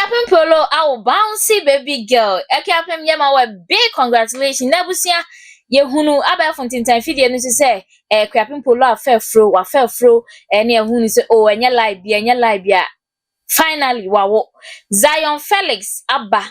Akuapem Poloo our Bouncy Baby Girl. Akuapem yema we big congratulations. Nebusia ye hunu aba fontintan fidie no say Akuapem Poloo wa fefro ne hunu say oh enye live bia. Finally wawo Zion Felix abba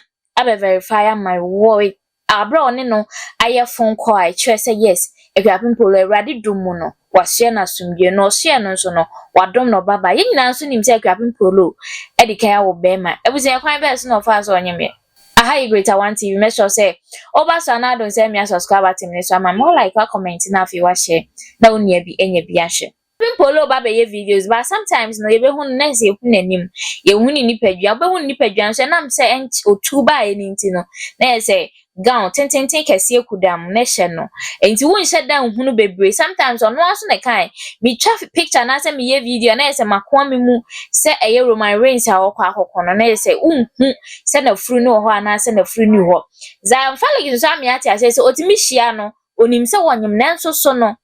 verify my word. Abra one no aye phone call I say yes. Akuapem Poloo erade dumu no wahye na sumdie no hye no so no wadom no baba ye nyina so nim say Akuapem Poloo edika wo bema ebusia kwan be so no fa so onyeme aha greater one TV make sure say oba so na don say me subscribe to me so am more like a comment na fi wa share na onia bi enya bi ahye Akuapem Poloo baba ye videos but sometimes no ye be hu na se hu nanim ye hu ni nipadua be hu nipadua so na am say otu ba ye ni nti no na ye say gown ten kese ekudam na hye no enti won hye dan hunu bebre sometimes ono aso na kai me traffic picture na say me ye video na say makwa me mu say eye Roman Reigns a okwa akoko no na say unhu say na furu no ho ana say na furu ni ho Zion Felix so am ati say otimi hia no onim say wonyem na nso so no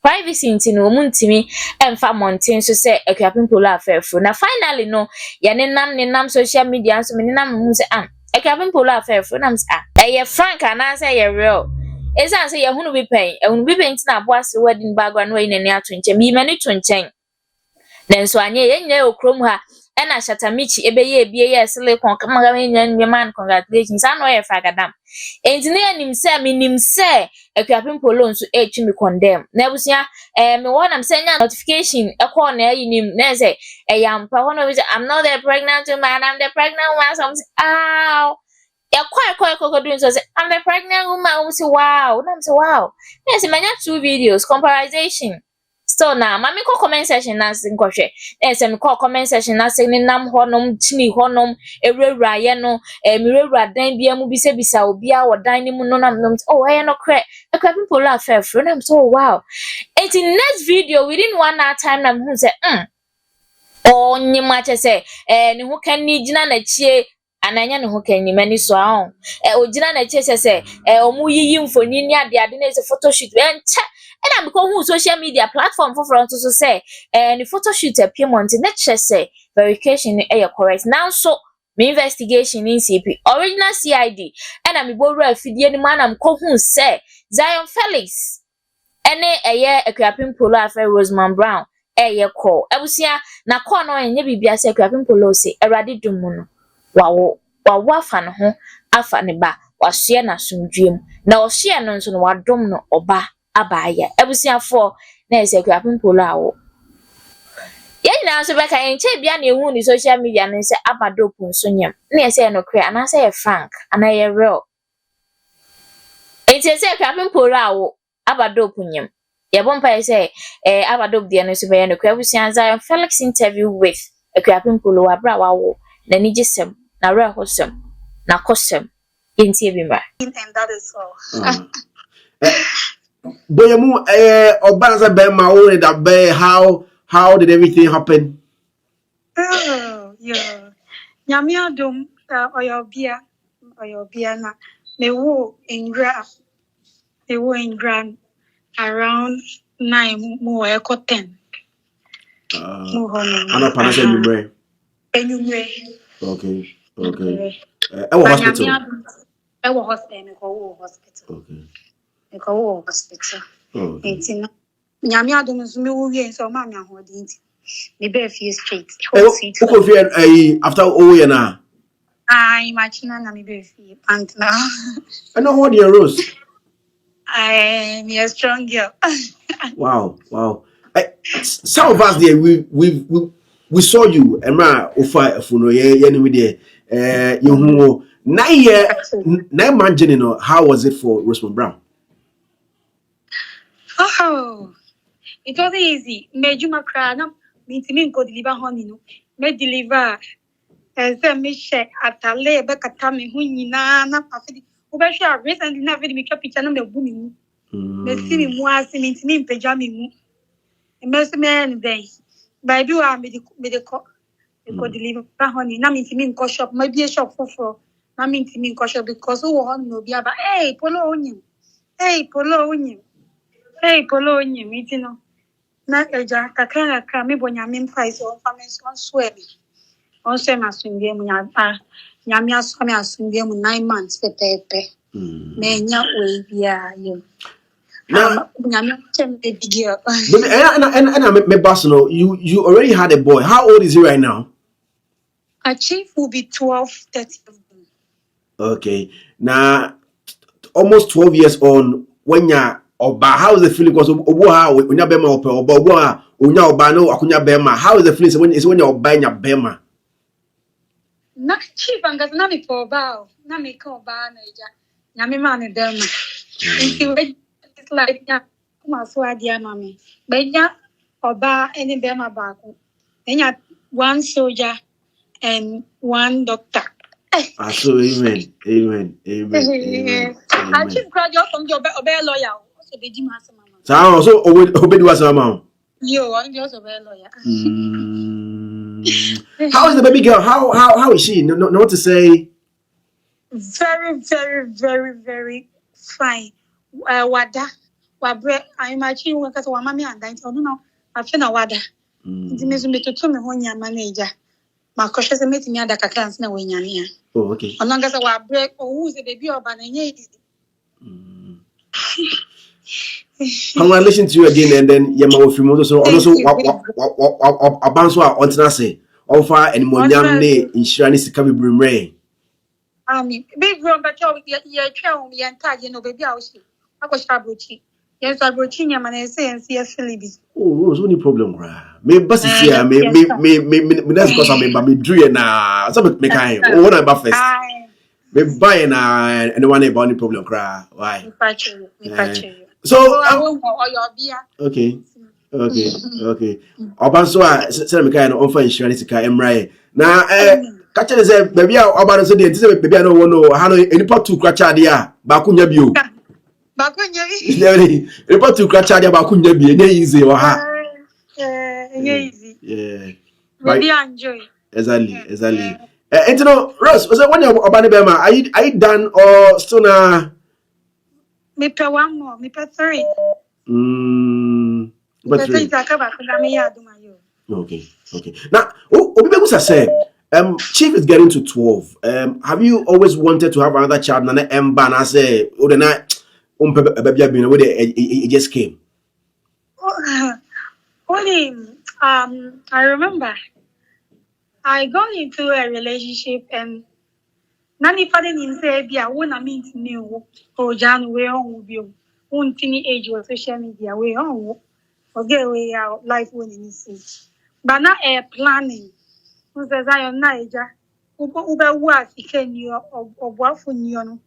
privacy nti no omuntimi emfa mountain so say Akuapem Poloo afefuru na finally no ye ne nam social media so me nam mu say Akuapem Poloo afefuru nam say eye frank ana say ye real esa say ye hunu bi pen nti na boase wedding background we nani ato nche mi mani to nchen nenso anye ye nya okrom ha ena shatamichi ebeye ebie ye silicon kama nya man congratulations ano ye fragadam enti ne nim say me nim say Akuapem Poloo nso echi me condemn na ebusia me wona say nya notification e call na yinim na say yampa hono we say I'm not the pregnant woman I'm the pregnant woman so ow ya kwa doing so say I'm the pregnant woman we say wow na say wow yes manya 2 videos comparison so na mami ko comment section na sin kohwe yes me ko comment section na sin nam honom chini honom ewura ye no mirewura dan bia mu bisa obi a wodan ni mu no nam oh no kre Akuapem Poloo afefro na so wow it's in next video within 1 hour time na hu say onye ma che say ni hu kan ni gina na chie ananya ne ho kan ni mani so ahon ogina na chie say omu yiyi mfoni ni ade na say photo shoot enche and I'm going social media platform for front to say and the photo shoot appear months na che say verification e correct now so me investigation in CP original CID and I'm go real fidie ni man am ko hu say Zion Felix ene eye Akuapem Poloo afa Roseman Brown eye call ebusia na call no enye bibia say Akuapem Poloo say erade dum no wawo afa ne ho afa ne ba wahye na sumdwem na ohye no nso no wadom no oba abaya ebusia for na ese Akuapem Poloo awo ye na so be kan enche bia na ehu ni social media no se abadopu nso nyam na ese no kre ana se ye frank ana ye real enche se Akuapem Poloo awo abadopu nyam ye bompa say abadopu de no so be no kre ebusia Zion Felix interview with Akuapem Poloo abra wawo na ni gisem na real hosem na kosem entie bi ma and that is all. Boyamu obanza be ma worry that be how did everything happen? Oh, yeah. Nyamia dum oyobia na me wo in grand around 9 mo eko 10. Ana panase numre. Enyumre. Okay. Hospital. Hospital. Okay. Hospital. Okay. Nyamia dum so me wo wie so ma me ahodi nti. Me be fie straight. After all na. Machina na me be fie and now. I know what your rose. I'm a strong girl. Wow. Some of us there we saw you Emma ofa funo ye anyway there you who 9 months you know how was it for Roseman Brown? Oh, it was easy. Mejuma cry na me go deliver honey no. Me deliver say me share atale be kata me hu nyina na afidi. Wo be share recently na afidi me twa picture na me bu me mu. Me si me mu ase me ntimi mpagya me mu. Me se me en den. By do am me de ko deliver honey na me ntimi nko shop ma bie shop foforo na me ntimi nko shop because wo ho no bia ba Poloo onyim. Poloo onyim itino na eja kakra me bonya me mfa so family so swear me Also, my swim game, Yamia Swamia swim game 9 months, pepe. Menya way, yeah, you. Now, Yamia baby girl. and me Barcelona, you already had a boy. How old is he right now? A chief will be 12, 13. Okay. Now, almost 12 years on when you're Oba, how is the feeling? Because Oba, when you're Bema Oba, when you're Oba, no, Akunya Bema. How is the feeling when you're buying your Bema? Na chief and got nami for bow, nami ko ba naija, nami man them. It's like ya, maswadia mami. Benya Oba any Bema baku. Then ya one soldier and one doctor. So amen. I chief graduate from your lawyer. Also be Jimasa mama. So obedi was mama. Yo, I'm just a lawyer. How is the baby girl? How is she? No what to say. Very, very, very, very fine. Wada, wabre. I'm actually working for mommy and I don't know. I feel na wada. Nti me so me toto me ho nyama na eja. Ma koshe se metimi ada kakra nse na wenyane ya. Oh, okay. Onanga se wabre, owu se baby oba na nye easy. Congratulations to you again, and then Yama will film also Abanso on say offer and Monyam ne insurance can be brimray. Big room, but you're trying me and tag, you know, baby. I was Abrochi. Yes, Abrochi, and say and see a Philippi. Oh, what's only problem, me bus is here, me that's because I'm me drew na some me kind. Oh, what about first? Me buy na and one about the problem, cry. Why? So, okay. Abanso say me kind offer insurance ka emrai. Na catch say baby about so dey say baby no know how any part to cracha dia ba kunya bio. Ba kunya bi. Any part to cracha dia ba kunya bi e easy wa ha. Easy. Yeah. Baby enjoy. Exactly. And you know, Ross, was that when you're about Bema? Are you done or still na? Me pay one more, me pay 3. But 3. Okay. Now, Obibegusa said, Chief is getting to 12. Have you always wanted to have another child? Nana Mban, I say, oh, the night, baby, where it just came. I remember I got into a relationship and Nani father in say be a one mean new or Jan way on you. One tiny age of social media way on forget way out life when you see. But not a planning. Who says I am Niger? Uber work he can you or what for you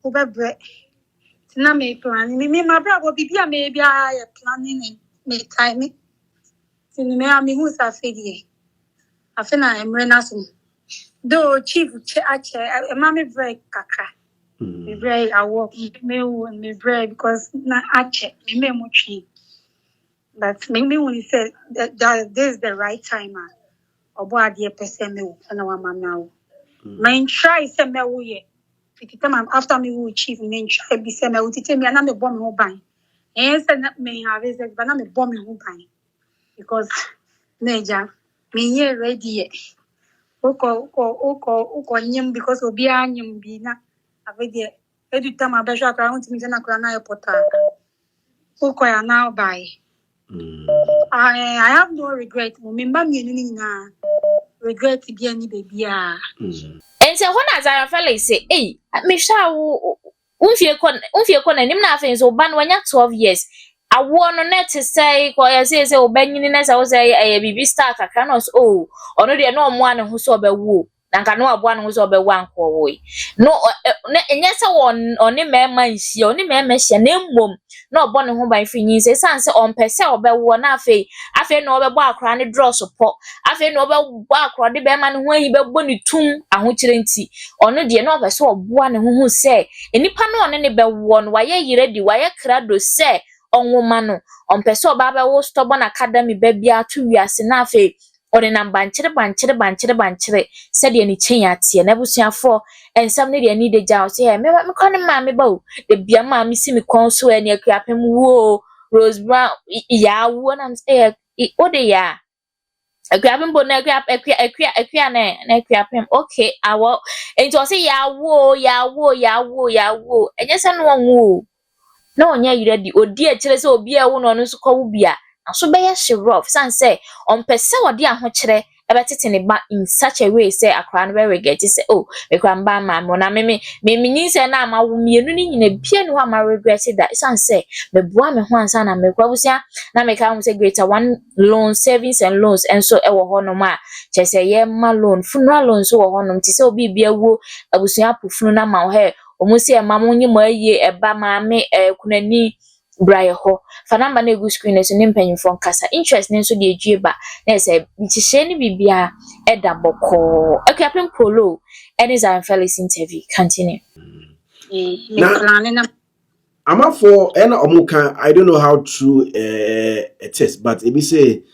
Uber bread. Tina may planning. Me my brother be a maybe I planning and make timing. Since me who's a fiddy. I feel I'm renasum. Though chief a mammy break kakra. Me break I walk me break because na ache me muchi. But maybe when he said that this is the right time or boy dear person me and our mamma. Main try say me we after me will chief main try be say me will tell me and I'm a bomb who buy. And said that may have is but I'm a bomb who buy. Because Neja me here ready. Oko nyim because obi anyim bi na avede edu time abesha akra won timi na akra na airport oko ya now buy I have no regret remember me ni na regret bi ani baby and so when as Felix say me sha wo unfie kon nim na afen so ban wanya 12 years awo no net say ko ya say obanyini na say wo say bibi star kakra no so ono de no omo ane ho so obawu na nka no abo ane ho so obawu anko wo no enye say oni mema nhia oni mema hia na mmom na obo ne ho ban finyi say sanse onpese obawu na afi na obebo akra ne draw support afi na obebo akra de be ma ne ho ahi bebo ne tum ahokyere nti ono de na opese obo ane ho say enipa na one ne bewo no waye yiredi waye krado say onwoma no ompese obaba wo stubborn academy babia to wiase na afi ode na banchire said ye ni chen atie na busuafo ensam ne de ni de jaw say me kwane ma me ba o de bia ma me si me kon so ene Akuapem wo Rose Brown ya wo na say ode ya Akuapem Poloo na Akuapem. Okay, awo. Enti o say yawo. Enye se no onwo. Na onya yiredi odi a kire se obi a wo no no so kwawo bia. Aso be ye hye san say on pese wode ahokire ebetete ne ba in such a way say akra no be regret say oh me kwa mba ma mo na me nyin say na ma wo mienu ni nyina bia no ma regret that san say me boa me ho ansa na me kwa busia na me ka ho say greater one loan savings and loans enso e wo ho no ma che say ye ma loan funeral loan so wo ho no ti say obi bia wo abusua pofunu na ma wo he omusi e ma mo nyi ma ye eba ma me kunani braye ho fa number na egu screen so ne mpanyimfo nkasa interest ne so de edweba na say bichihye ni bibia eda boko Akuapem Poloo and is our Felix interview continue now I'm for any omuka. I don't know how true it is, but if you say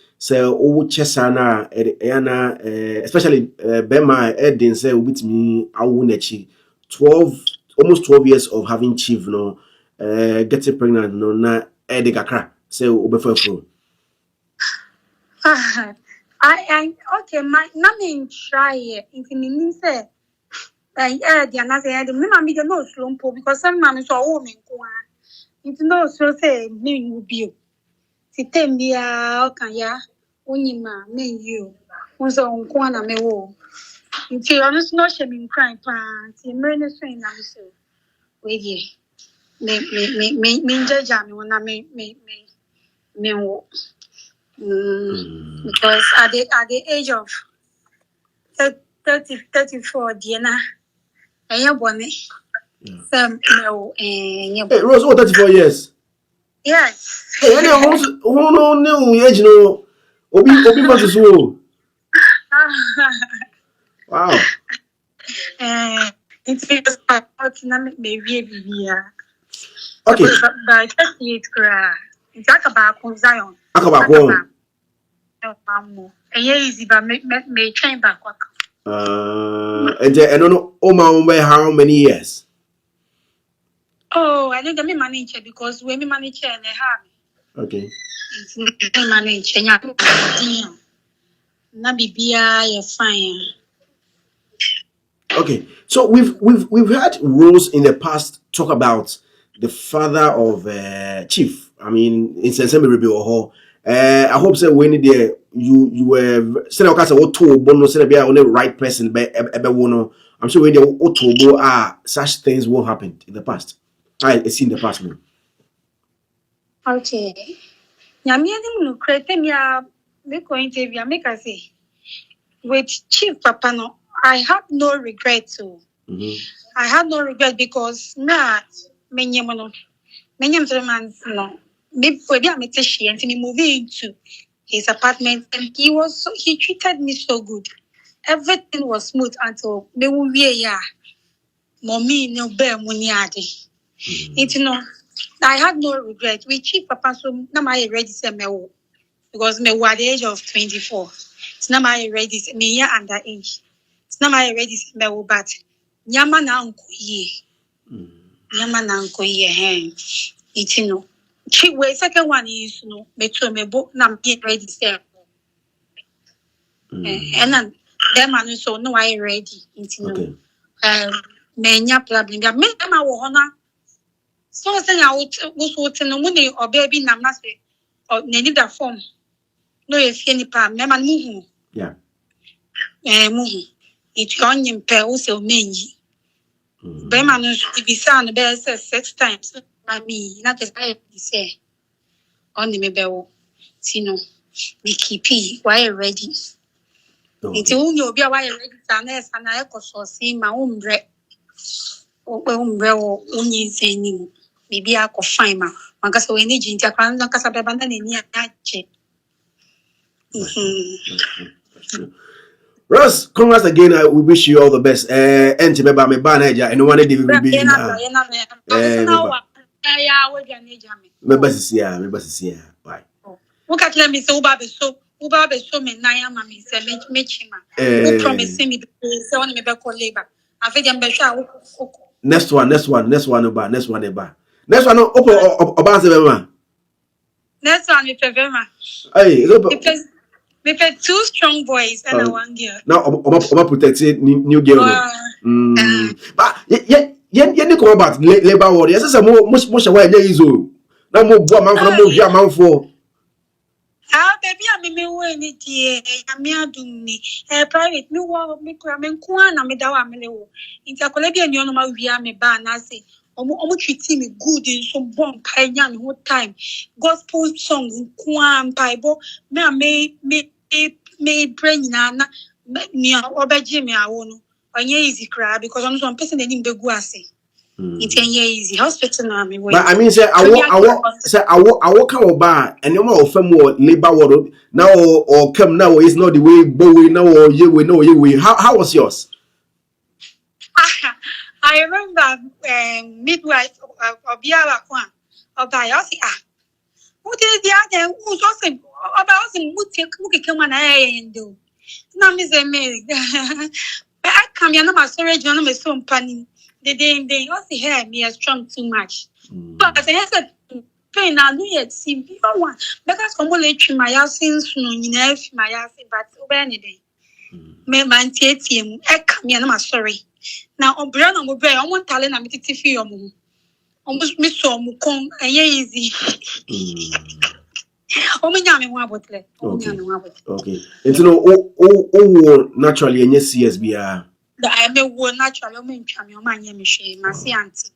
oh chesana ena especially Bema Edin say with me awunechi 12 almost 12 years of having chief no getting pregnant no na edikakra say obefefo. I okay, my name try it. It means say the another me mama dey no slumpo because some man so woman ko it no so say me will be sitem dia kan ya onyima me you unso nko na me wo nti ono no she me cry pa nti me ne so na me so we die me jaja me na me wo because at the age of 34 Diana enya bone some no Hey Rose, what 34 years? yes Hey, any who no age no obi versus who? Wow. It's because I'm maybe a Okay. by 38 cry. It's about Zion. Akabako. Easy, but may train back. And I don't know Oma how many years? Oh, I think I manage because when we manage and they have Okay. it's manage and you Nabibia, you're fine. Okay, so we've had Rose in the past talk about the father of Chief. I mean, in Sensemi Rebbe I hope so when there you were said okay so to bono said be on the right person I'm sure when the otobo such things won't happen in the past. I see in the past man. Okay. Nyame anim no krete me a me ko interview make I say with Chief Papa no I have no regret too. I have no regret because na menyem no menyem 3 months no me for be am teshi and me move into his apartment and he treated me so good. Everything was smooth until me we ya mommy no bear money ade. It no I had no regret. We Chief Papa so na my ready say me wo because me at the age of 24. It's not my ready me ya underage. It's not my ready me wo but nyama na unko ye. Nyama na unko ye hen. It no. Chief we second one is no me to me book na me ready say. And then them man so no I ready. It no. Me nya problem. Me ma wo hona. So say I would no money or baby na na say or need that form. No if any pa me man muhu. Yeah. Muhu. It on him pe o se o menji. Be man no be say be say 6 times. I mean, not as I say. On the me be o. Tino. Be keep why ready. It's only obi a why ready sanes and I ko so see my umbre. O only say ni. Maybe I could find ma. Because we need to find the Casabanda in Yache. Ross, congrats again. We wish you all the best. And to me manager and one day we will be me bye. Look at me so Uba so me naya mammy say me chima. Who promised me the so on me back labor. I think I'm better. Next one about next one about. Next one about Next one is Fevema. Hey, We had 2 strong boys and 1 girl. Now, I'm protected new girl. But you come about labor war. Yes, some most away there is all. Now more man from more man for. Baby, I mean, when it ye, I mean, do me a private no war, me cramming quan, and me dawa melo. Into a Colombian, you know, we are me ban, I say. Omo treating me good in some bomb kind whole time. Gospel songs in Kwan Bible, me brain nana me oba Jimmy I won. Easy cry because I'm some person that didn't be guasi. It's easy hospital na me. But I mean, say I walk out bar and no more of more labor world now or come now is not the way Bowie now or you we know you we. How was yours? I remember midwife of Biara Kwan or by us. What is the other who's also about who come on and do? Now, Miss Mary, but I come here, my storage, on my son panning. They also hear me as strong too much. But I said, pain, I do yet see people one because I'm only to my house since my house, but any day. Me man team, I come here, my sorry. Now, on Brian, I'm very, I want talent, I'm to feel almost miss some come and easy. Okay. It's no naturally and yes, CSBR. I may want naturally, my machine, my auntie.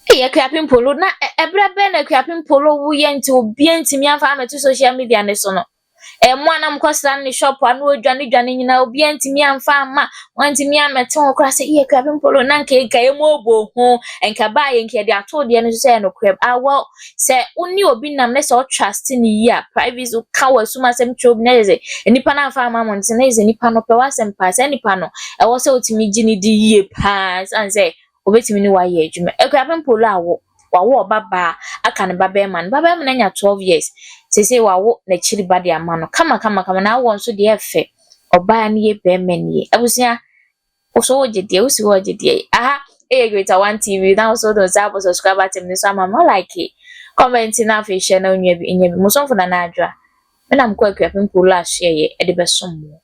Akuapem Poloo na ebra be na Akuapem Poloo wo ye nti obi antimi afa ameto social media ne so no mo anam kwasra ne shop anu odwane nyina obi antimi amfa ama wantimi amete ho kra se Akuapem Poloo na nka ega emu obo ho enka ba ye nka de ato de no so no crab awo se uni obi nam ne so trust ni yi a privacy ka wasuma sem chob na ze enipa na amfa ama monte na ze nipa no pe wasem pa se nipa no e wo se otimi gini di yie pa san se obetimi ni wa ye adwuma Akuapem Poloo wawo baba aka ne baba man na nya 12 years sese wawo na chiri bade amano kama na wo nso de efe oba ne ye be manie abusia oso ogede osi ogede aha greater one TV now so don't subscribe to me so am like it comment na fe share na onwa bi nya bi musonfo na adwa me na mko Akuapem Poloo a share ye e de besom mo